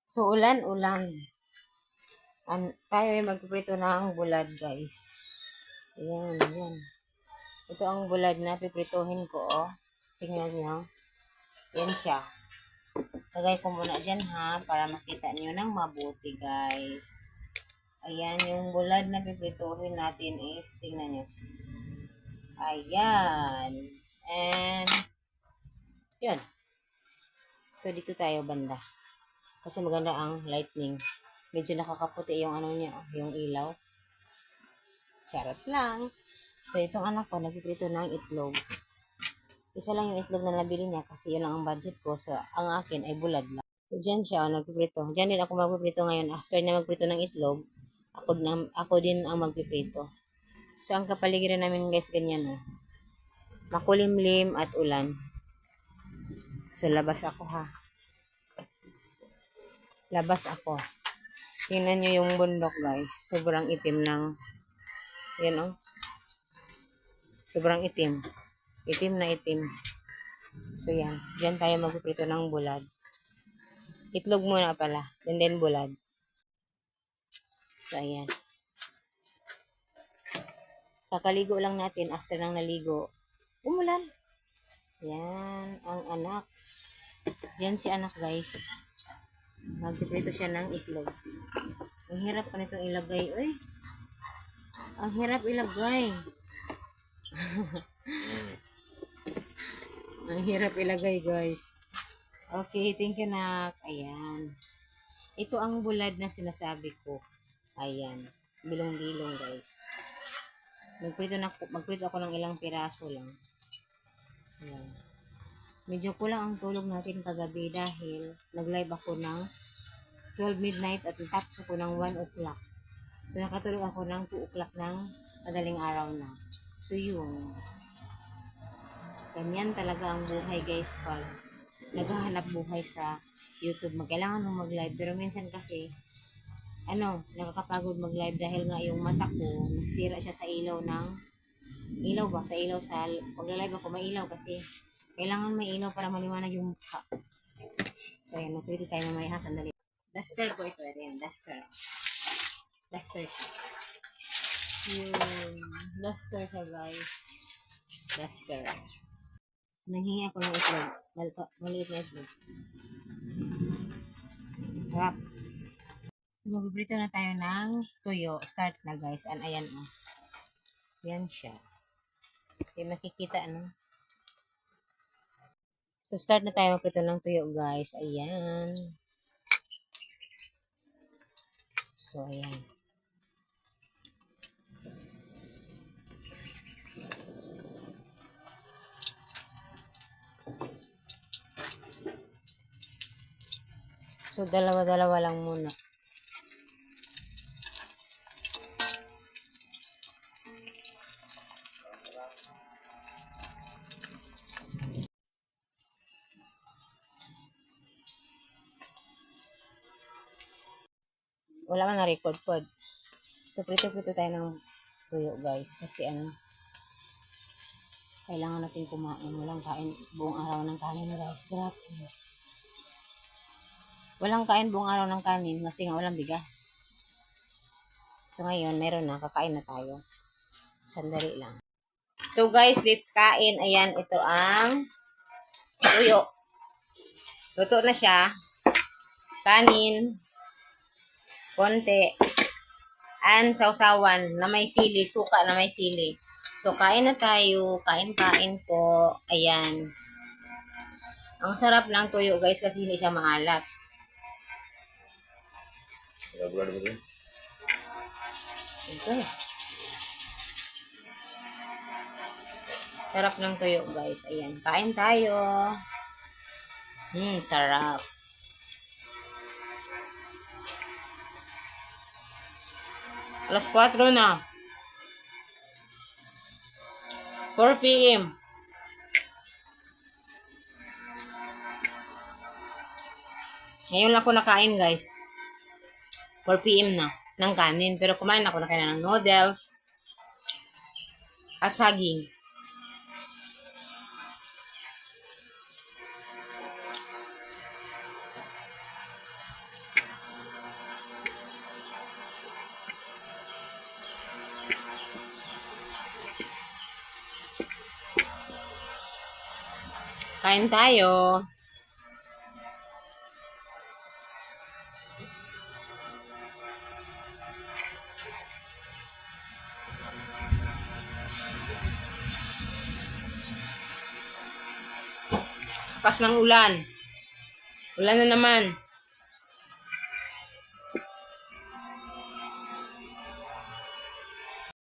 So, ulan-ulan. Tayo ay magpiprito ng bulad, guys. Ayan, ayan. Ito ang bulad na piprituhin ko, oh. Tingnan nyo. Yan siya. Lagay ko muna dyan, ha, para makita nyo ng mabuti, guys. Ayan, yung bulad na piprituhin natin is, tingnan nyo. Ayan. And, yun. So, dito tayo banda. Kasi maganda ang lightning. Medyo nakakaputi yung ano niya, yung ilaw. Charot lang. So, itong anak ko, nagpiprito ng itlog. Isa lang yung itlog na nabili niya kasi yun lang ang budget ko. So, ang akin ay bulad lang. So, dyan siya, nagpiprito. Dyan din ako magpiprito ngayon. After na magprito ng itlog, ako din ang magpiprito. So, ang kapaligiran namin guys, ganyan oh. Makulimlim at ulan. So, labas ako ha. Labas ako. Tingnan nyo yung bundok guys. Sobrang itim ng, yan oh. Sobrang itim. Itim na itim. So, yan. Diyan tayo magpiprito ng bulad. Itlog muna pala. And then bulad. So, ayan. Kakaligo lang natin. After nang naligo, umulan. Yan. Ang anak. Yan si anak, guys. Magpiprito siya ng itlog. Ang hirap pa nitong ilagay. Uy. Ang hirap ilagay. Ang hirap ilagay, guys. Okay, thank you, nak. Ayan. Ito ang bulad na sinasabi ko. Ayan. Bilong-bilong, guys. Magprito ako ng ilang piraso lang. Ayan. Medyo kulang ang tulog natin kagabi dahil nag-live ako ng 12 midnight at tapos ako ng 1 o'clock. So, nakatulog ako ng 2 o'clock ng madaling araw na. So, yun. Ganyan talaga ang buhay, guys, pag naghahanap buhay sa YouTube. Kailangan mong mag-live. Pero minsan kasi, nakakapagod mag-live dahil nga yung mata ko, nasira siya sa ilaw ng, pag-live ako, may ilaw kasi, kailangan may ilaw para maliwanag yung mukha. So, yan, magpili tayo mamaya ha, sandali. Duster po ito, yan, duster. Duster siya. Yung, duster siya, guys. Duster. Nanghingi ako ng itlog. Maliit na itlog. Harap. Magpiprito na tayo ng tuyo. Start na, guys. Ayan, oh. Yan siya. Yung makikita, ano. So, start na tayo magprito ng tuyo, guys. Ayan. So, ayan. So, dalawa-dalawa lang muna. Wala man na-record pod. So, prito-prito tayo ng tuyo, guys. Kasi, kailangan natin kumain. Walang kain buong araw ng kanin, guys. Grabe. Walang kain buong araw ng kanin kasi nga walang bigas. So, ngayon, meron na. Kakain na tayo. Sandali lang. So, guys, let's kain. Ayan, ito ang tuyo. Luto na siya. Kanin. Konti. And sausawan na may sili. Suka na may sili. So, kain na tayo. Kain-kain po. Ayan. Ang sarap ng tuyo, guys, kasi hindi siya maalat. Okay. Sarap ng tuyo, guys. Ayan. Kain tayo. Sarap. Alas 4 na. 4 p.m. Ngayon lang ako nakain, guys. 4 p.m. na ng kanin. Pero kumain ako na kain ng noodles at saging. Kain tayo. Lakas ng ulan. Ulan na naman.